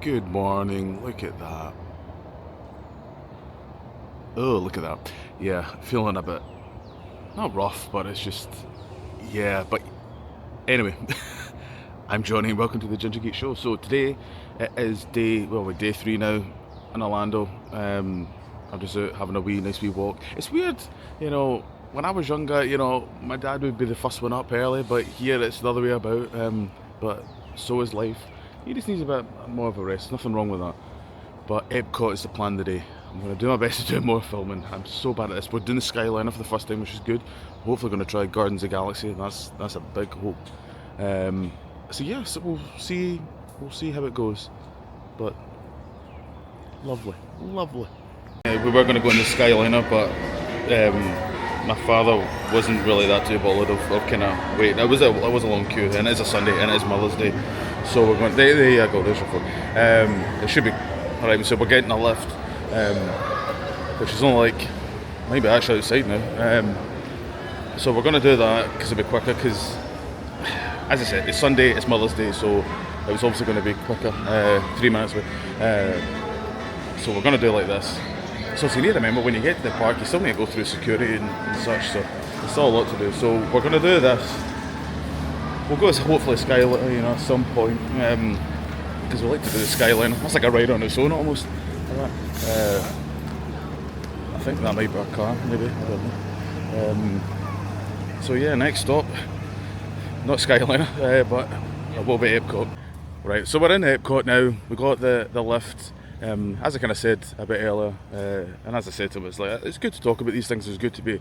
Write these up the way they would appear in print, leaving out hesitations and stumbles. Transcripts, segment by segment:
Good morning. Look at that. Oh, look at that. Yeah, feeling a bit not rough, but it's just yeah. But anyway, I'm Johnny. And welcome to the Ginger Geek Show. So today it is we're day 3 now in Orlando. I'm just out having a nice wee walk. It's weird, you know. When I was younger, my dad would be the first one up early, but here it's the other way about. But so is life. He just needs a bit more of a rest. Nothing wrong with that. But Epcot is the plan today. I'm going to do my best to do more filming. I'm so bad at this. We're doing the Skyliner for the first time, which is good. Hopefully going to try Gardens of the Galaxy. That's a big hope. So we'll see how it goes. But lovely. We were going to go in the Skyliner, but my father wasn't really that too bothered of kind of waiting. It was a long queue, and it's a Sunday, and it's Mother's Day, so we're going. There you go. There's your phone. It should be alright. So we're getting a lift, which is only maybe actually outside now. So we're going to do that because it'll be quicker. Because as I said, it's Sunday, it's Mother's Day, so it was obviously going to be quicker. 3 minutes away. So we're going to do it like this. So you need to remember, when you get to the park, you still need to go through security and such, so there's still a lot to do. So we're going to do this. We'll go to hopefully Skyliner, at some point, because we like to do the Skyliner. That's like a ride on its own almost. I think that might be a car, maybe, I don't know. So yeah, next stop, not Skyliner, but it will be Epcot. Right, so we're in Epcot now. We got the lift. As I kind of said a bit earlier, and as I said to him, it's good to talk about these things. It's good to be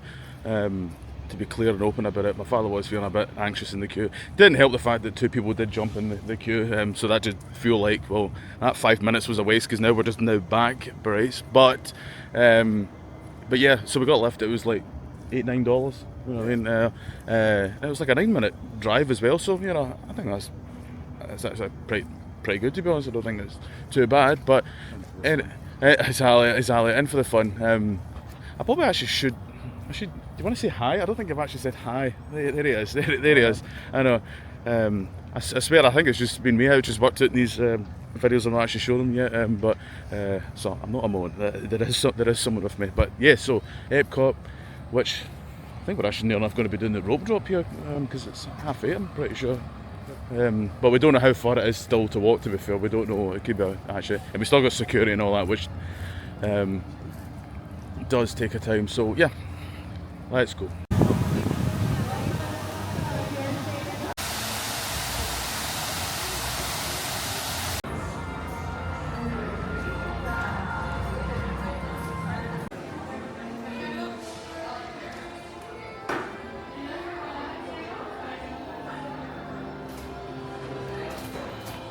clear and open about it. My father was feeling a bit anxious in the queue. Didn't help the fact that 2 people did jump in the queue, so that did feel like, well, that 5 minutes was a waste, because now we're just back, Bryce. But yeah, so we got a lift. It was like $8-9. You know what I mean? It was like a 9-minute drive as well. So I think that's actually pretty good, to be honest. I don't think it's too bad, but exactly in for the fun. I probably actually should. Do you want to say hi? I don't think I've actually said hi. There he is. There he is. I know. I swear, I think it's just been me. I've just worked out in these videos. I'm not actually showing them yet. But so I'm not a moment. There is someone with me. But yeah. So Epcot, which I think we're actually near enough going to be doing the rope drop here, because it's 8:30. I'm pretty sure. But we don't know how far it is still to walk, to be fair. We don't know. It could be actually, and we still got security and all that, which does take a time. So yeah, let's go.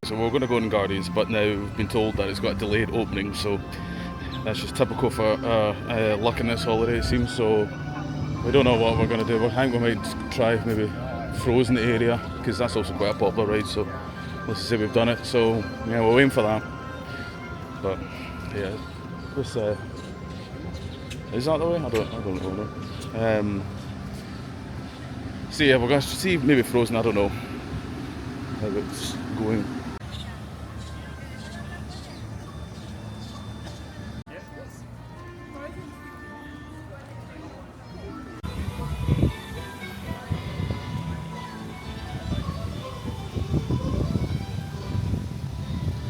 So we're going to go in Guardians, but now we've been told that it's got a delayed opening, so that's just typical for luck in this holiday, it seems. So we don't know what we're going to do. I think we might try maybe Frozen area, because that's also quite a popular ride, so let's say we've done it. So yeah, we're waiting for that. But yeah, this is that the way? I don't know. So yeah, we're going to see maybe Frozen. I don't know how it's going.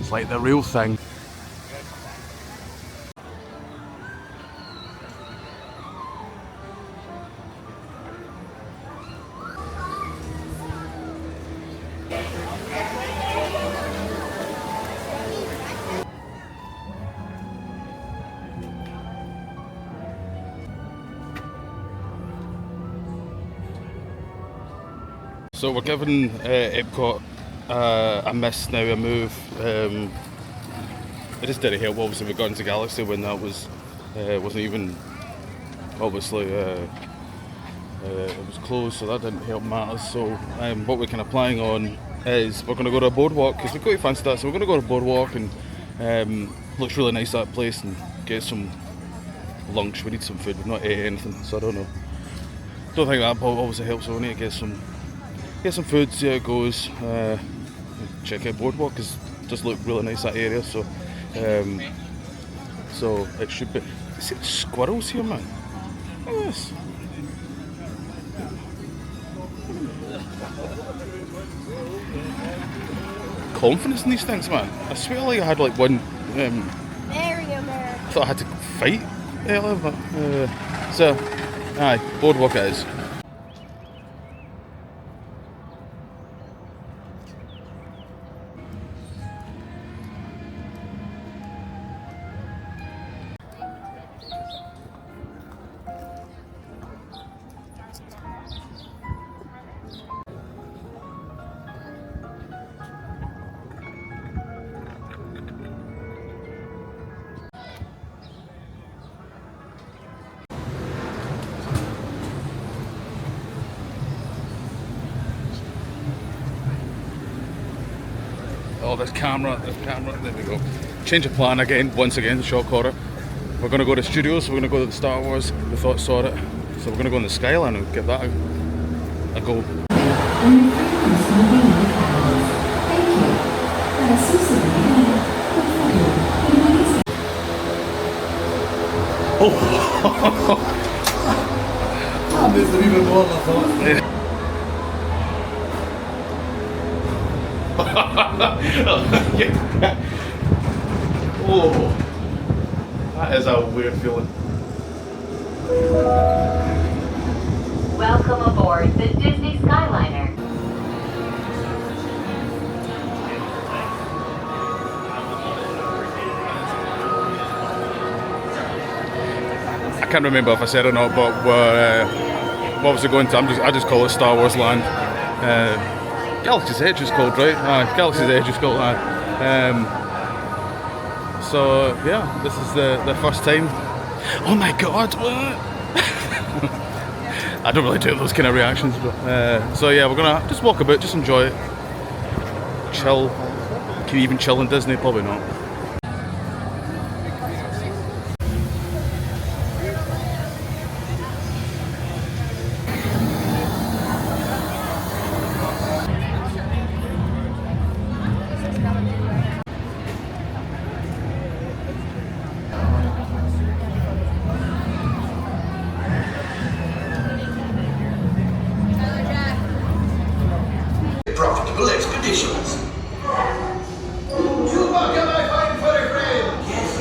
It's like the real thing. So we're giving Epcot a miss now, a move. It just didn't help, obviously, with Gardens of the Galaxy when that wasn't even, obviously, it was closed, so that didn't help matters. So what we're kind of planning on is we're going to go to a boardwalk, because we've got to fancy that, so we're going to go to a boardwalk, and looks really nice, that place, and get some lunch. We need some food, we've not ate anything, so I don't know. Don't think that obviously helps, so we need to get some food, see how it goes. check out boardwalk because it does look really nice, that area. So so it should be. See the squirrels here, man. Yes. Confidence in these things, man. I swear like I had like one thought I had to fight earlier, but so aye, boardwalk it is. Oh, this camera, there we go. Change of plan again, once again, the shock horror. We're going to go to studios, we're going to go to the Star Wars, we thought saw it. So we're going to go in the Skyline and give that a go. Oh! There's even more than I thought. Oh, that is a weird feeling. Welcome aboard the Disney Skyliner. I can't remember if I said it or not, but what was it going to? I just call it Star Wars Land. Galaxy's Edge is called, right? Galaxy's Edge is called that. So yeah, this is the first time. Oh my god! What? I don't really do those kind of reactions, but so yeah, we're gonna just walk about, just enjoy it, chill. Can you even chill in Disney? Probably not. Profitable expeditions. You are my fine furry friend. Yes,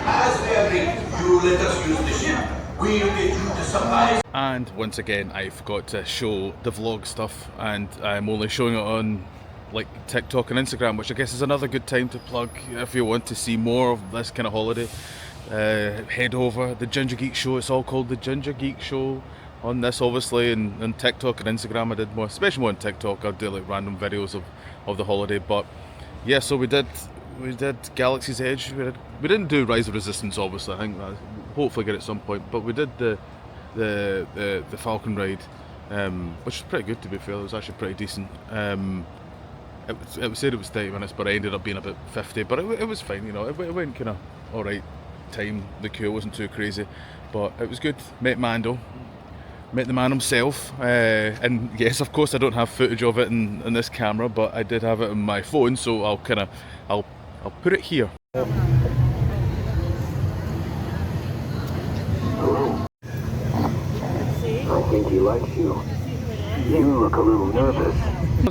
as we agreed, you let us use the ship. We'll get you the supplies. And once again, I forgot to show the vlog stuff, and I'm only showing it on like TikTok and Instagram, which I guess is another good time to plug if you want to see more of this kind of holiday. Head over the Ginger Geek Show. It's all called the Ginger Geek Show on this, obviously, and TikTok and Instagram. I did more, especially more on TikTok. I'll do like random videos of the holiday. But yeah, so we did Galaxy's Edge. We didn't do Rise of Resistance, obviously. I think that hopefully get it at some point. But we did the Falcon ride, which was pretty good, to be fair. It was actually pretty decent. It said it was 30 minutes, but it ended up being about 50. But it was fine, you know. It went kind of all right time. The queue wasn't too crazy, but it was good. Met Mando. Met the man himself, and yes, of course I don't have footage of it in this camera, but I did have it on my phone, so I'll put it here. Hello. I think he likes you. You look a little nervous.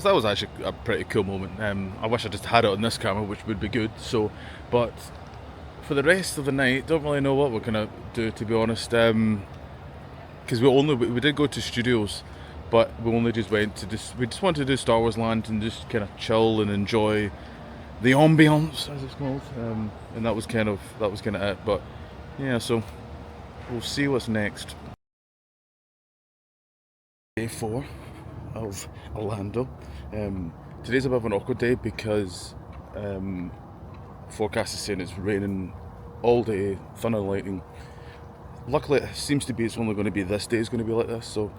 That was actually a pretty cool moment. I wish I just had it on this camera, which would be good. So, but for the rest of the night, don't really know what we're gonna do, to be honest. Because we did go to studios, but we only just went to we just wanted to do Star Wars Land and just kind of chill and enjoy the ambience, as it's called, and that was kind of it. But yeah, so we'll see what's next. Day 4 of Orlando. Today's a bit of an awkward day because forecast is saying it's raining all day, thunder and lightning. Luckily, it seems to be it's only going to be this day is going to be like this, so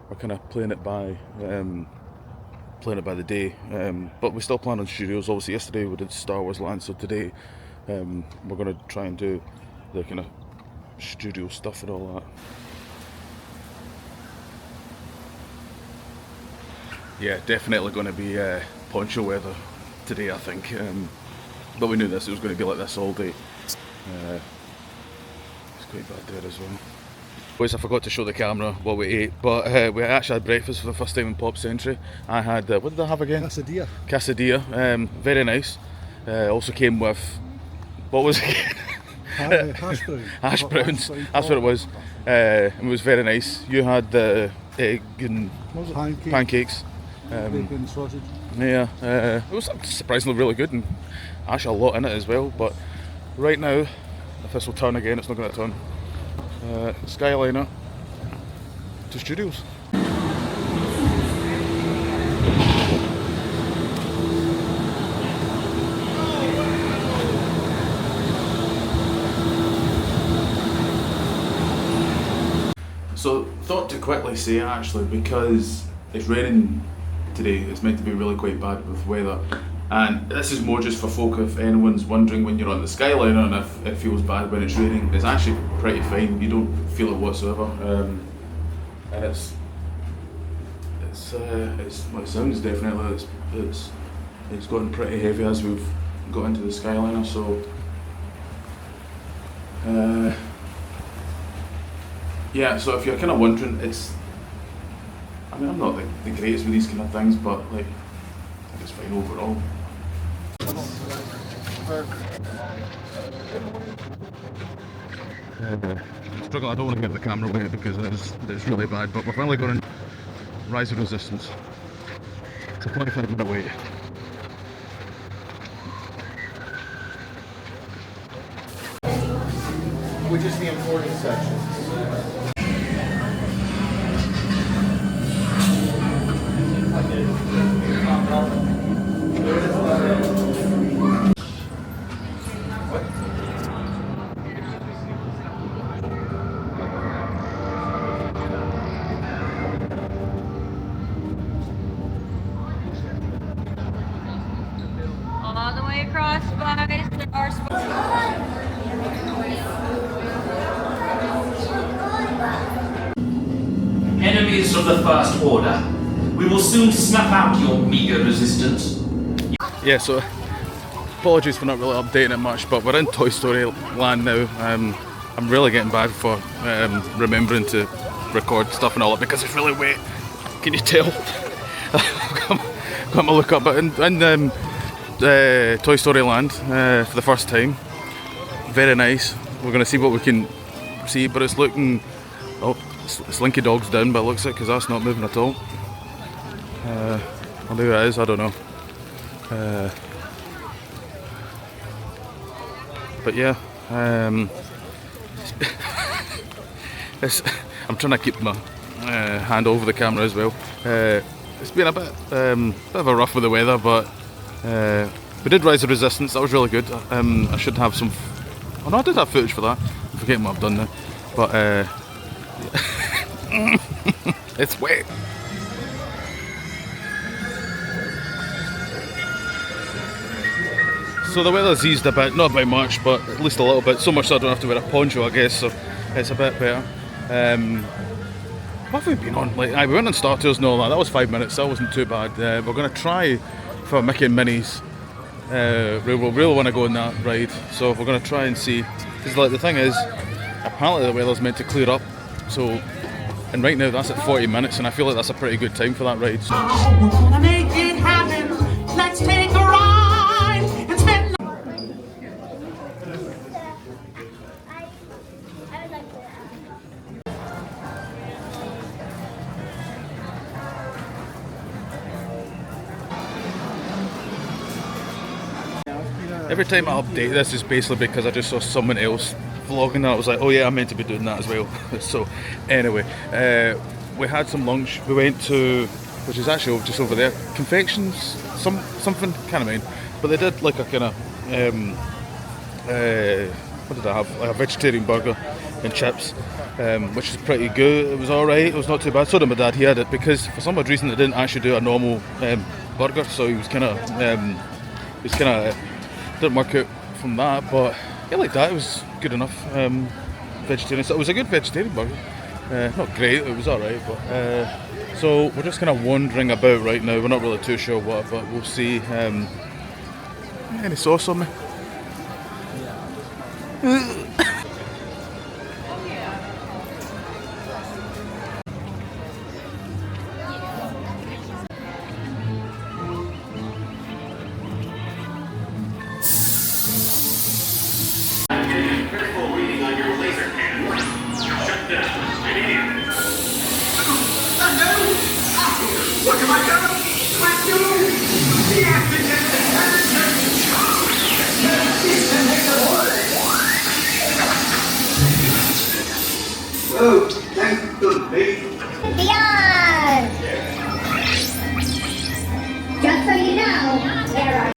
we're kind of playing it by the day. But we still plan on studios. Obviously, yesterday we did Star Wars Land, so today we're going to try and do the kind of studio stuff and all that. Yeah, definitely going to be poncho weather today, I think. But we knew this, it was going to be like this all day. It's quite bad there as well. Boys, I forgot to show the camera what we ate, but we actually had breakfast for the first time in Pop Century. I had, what did I have again? Quesadilla. Quesadilla, very nice. Also came with, what was it? Hash browns. Hash browns, that's what it was. It was very nice. You had the egg and what was it? Pancakes. Bacon, sausage. Yeah, it was surprisingly really good and actually a lot in it as well. But right now, if this will turn again, it's not going to turn. Skyliner to Studios. So thought to quickly say actually, because it's raining today, it's meant to be really quite bad with weather, and this is more just for folk if anyone's wondering when you're on the Skyliner and if it feels bad when it's raining. It's actually pretty fine, you don't feel it whatsoever, and it's well, it sounds definitely it's gotten pretty heavy as we've got into the Skyliner, so yeah, so if you're kind of wondering, I mean, I'm not the greatest with these kind of things, but like, I think it's fine overall. Struggle, I don't want to get the camera wet because it's really bad, but we're finally going in Rise of Resistance. It's a 25-minute wait. Which is the important section. All the way across, guys. There are Enemies of the First Order. We will soon snuff out your meager resistance. Yeah, so apologies for not really updating it much, but we're in Toy Story land now. I'm really getting bad for remembering to record stuff and all that because it's really wet. Can you tell? Got my look up, but in Toy Story land for the first time. Very nice. We're going to see what we can see, but it's looking. Oh, Slinky Dog's down, but it looks like because that's not moving at all. Or maybe it is. I don't know. But yeah, I'm trying to keep my hand over the camera as well. It's been a bit of a rough with the weather, but we did Rise of Resistance. That was really good. I should have some. Oh no, I did have footage for that. I'm forgetting what I've done now, but it's wet. So the weather's eased a bit, not by much, but at least a little bit. So much so I don't have to wear a poncho, I guess. So it's a bit better. What have we been on? Like, we went on Star Tours and all that. That was 5 minutes. That wasn't too bad. We're going to try for Mickey and Minnie's. We really want to go on that ride, so we're going to try and see. Because like the thing is, apparently the weather's meant to clear up. So, and right now that's at 40 minutes, and I feel like that's a pretty good time for that ride. So. We're gonna make it happen. Let's take a ride and spend. Every time I update this is basically because I just saw someone else vlogging and I was like, oh yeah, I'm meant to be doing that as well. So anyway, we had some lunch. We went to, which is actually just over there, Confections, something, can't remember. But they did like a kind of, what did I have? Like a vegetarian burger and chips, which is pretty good. It was alright, it was not too bad. So did my dad, he had it because for some odd reason they didn't actually do a normal burger, so he was kind of, didn't work out from that, but yeah, like that, it was good enough. Vegetarian, so it was a good vegetarian burger. Not great, it was alright, but so we're just kind of wandering about right now. We're not really too sure what, but we'll see. Any sauce on me? Oh, thank goodness. Beyond! Just so you know, there are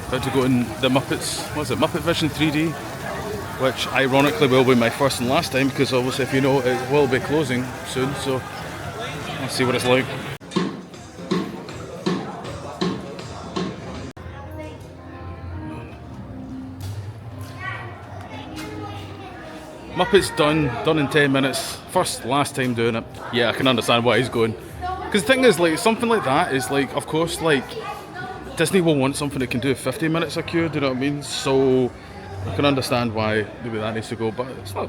About to go in the Muppets, what's it, Muppet Vision 3D, which ironically will be my first and last time because obviously, if you know, it will be closing soon, so let's see what it's like. Muppets done in 10 minutes. First, last time doing it. Yeah, I can understand why he's going. Because the thing is, like, something like that is like, of course, like, Disney will want something that can do 50 minutes a queue, do you know what I mean? So, I can understand why maybe that needs to go, but it's not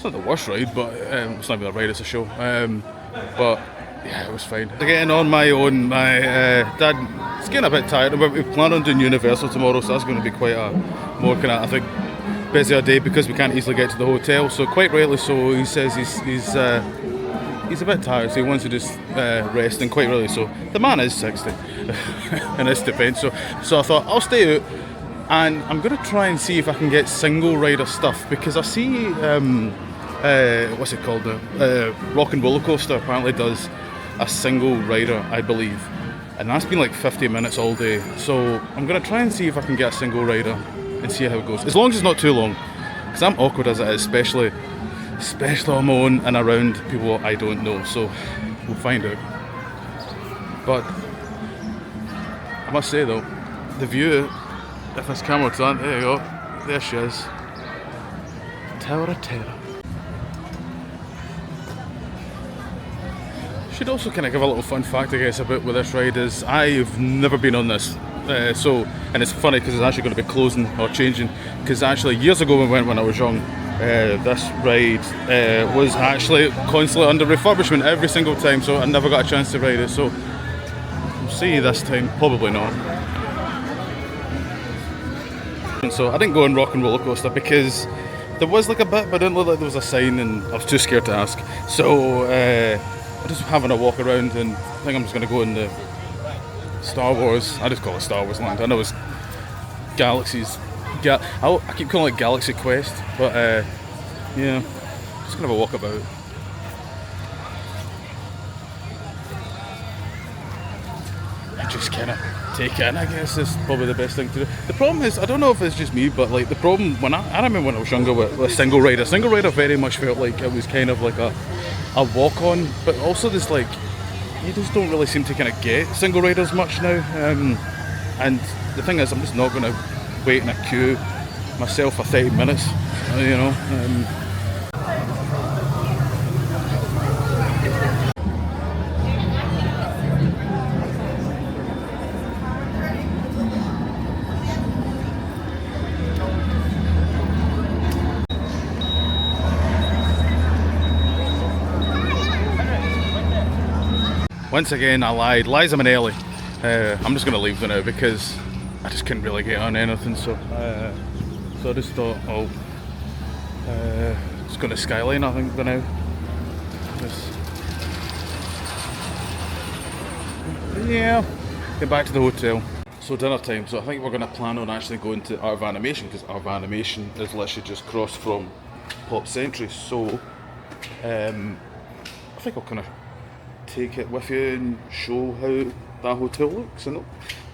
the worst ride, but it's not even a ride, it's a show. But, yeah, it was fine. Getting on my own, my dad is getting a bit tired. We plan on doing Universal tomorrow, so that's going to be quite a more kind of, I think, busier day because we can't easily get to the hotel, so quite rightly so he says he's a bit tired, so he wants to just rest, and quite really so. The man is 60 in his defence, so I thought I'll stay out and I'm going to try and see if I can get single rider stuff because I see what's it called now, Rock and Roller Coaster apparently does a single rider, I believe, and that's been like 50 minutes all day, so I'm going to try and see if I can get a single rider and see how it goes. As long as it's not too long, because I'm awkward as it is, especially on my own and around people I don't know. So we'll find out. But I must say though, the view, if this camera turns on, there you go, there she is, Tower of Terror. Should also kind of give a little fun fact, I guess, about with this ride is I've never been on this. And it's funny because it's actually going to be closing or changing, because actually years ago we went when I was young, this ride was actually constantly under refurbishment every single time, so I never got a chance to ride it, so we'll see this time, probably not. And so I didn't go on Rock and Roller Coaster because there was like a bit, but it didn't look like there was a sign and I was too scared to ask, so I'm just having a walk around, and I think I'm just going to go in the Star Wars, I just call it Star Wars Land. I know it's Galaxy's, I keep calling it Galaxy Quest, but yeah, just gonna have a walk about. And just kind of take it in, I guess is probably the best thing to do. The problem is, I don't know if it's just me, but like the problem, when I remember when I was younger with single rider very much felt like it was kind of like a walk on, but also this like, you just don't really seem to kind of get single riders much now, and the thing is I'm just not going to wait in a queue myself for 30 minutes, you know. Once again, I lied. Liza Minnelli. I'm just going to leave them now because I just couldn't really get on anything. So I just thought, oh, it's going to Skyline, I think, for now. Yeah, get back to the hotel. So dinner time. So I think we're going to plan on actually going to Art of Animation, because Art of Animation is literally just crossed from Pop Century. So I think I'll kind of take it with you and show how that hotel looks, and it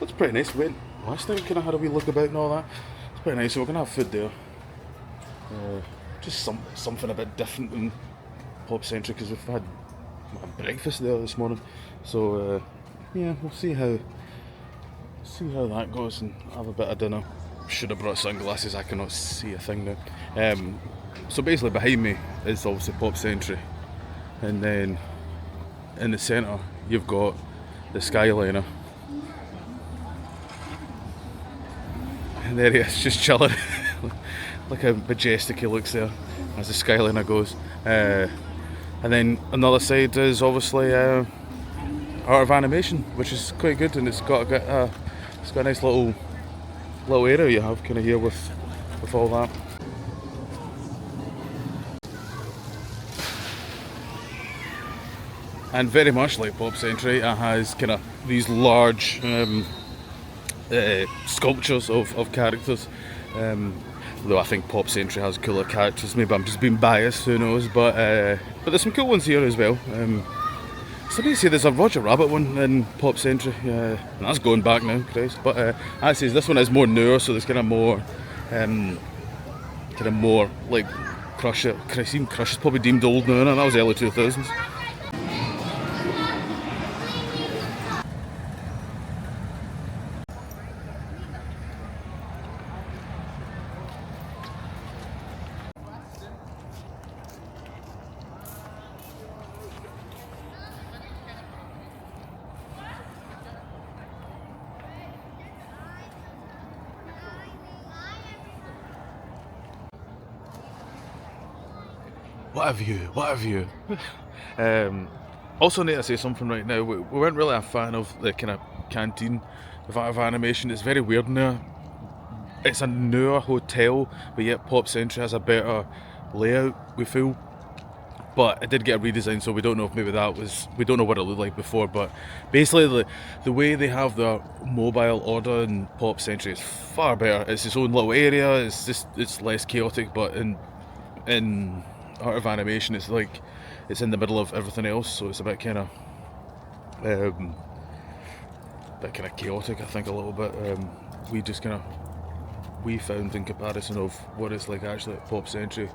looks pretty nice. We went last time, kind of had a wee look about and all that. It's pretty nice. So we're gonna have food there, just something a bit different than Pop Century, because we've had breakfast there this morning. So yeah, we'll see how that goes and have a bit of dinner. Should have brought sunglasses, I cannot see a thing now. So basically behind me is obviously Pop Century, and then in the centre you've got the Skyliner, And there he is, just chilling. Look how majestic he looks there as the Skyliner goes. And then another side is obviously Art of Animation, which is quite good, and it's got a nice little area you have kind of here with all that. And very much like Pop Century, it has kind of these large sculptures of characters. Though I think Pop Century has cooler characters. Maybe I'm just being biased, who knows? But there's some cool ones here as well. So you see there's a Roger Rabbit one in Pop Century. And that's going back now, Christ. But actually this one is more newer, so there's kind of more like Crush It. Christ, even Crush is probably deemed old now, and that was early 2000s. What have you? Also need to say something right now. We weren't really a fan of the kind of canteen of Art of Animation. It's very weird now. It's a newer hotel, but yet Pop Century has a better layout, we feel. But it did get a redesign, so we don't know if maybe we don't know what it looked like before, but basically the way they have their mobile order in Pop Century is far better. It's its own little area, it's less chaotic, but in Art of Animation it's like it's in the middle of everything else, so it's a bit kind of chaotic, I think, a little bit. We found in comparison of what it's like actually at Pop Century,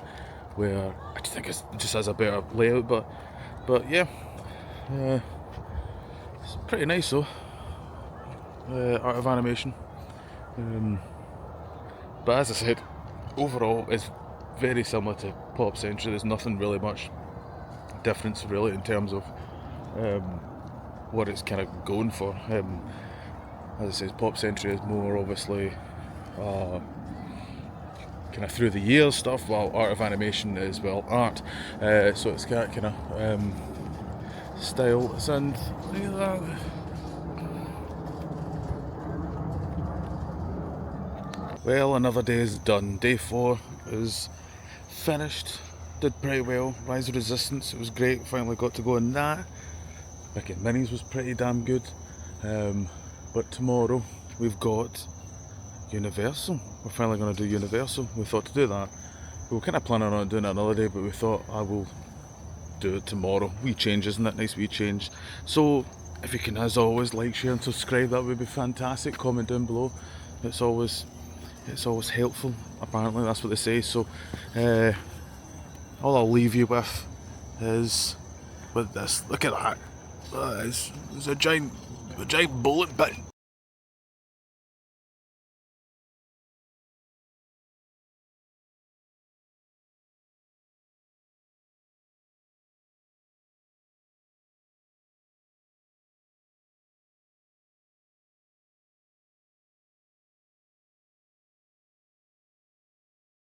where I just think it just has a better layout, but yeah, it's pretty nice though. Art of Animation, but as I said, overall it's very similar to Pop Century. There's nothing really much difference really in terms of what it's kind of going for. As I said, Pop Century is more obviously kind of through the years stuff, while Art of Animation is, well, art. So it's got kind of styles, and look at that. Well, another day is done. Day 4 is finished. Did pretty well. Rise of Resistance, it was great. Finally got to go on that. Mickey Minis was pretty damn good. But tomorrow we've got Universal. We're finally going to do Universal. We thought to do that. We were kind of planning on doing it another day, but we thought I will do it tomorrow. Wee change, isn't it? Nice wee change. So if you can, as always, like, share and subscribe, that would be fantastic. Comment down below. It's always helpful. Apparently that's what they say. So all I'll leave you with is with this. Look at that. It's a giant bullet bin.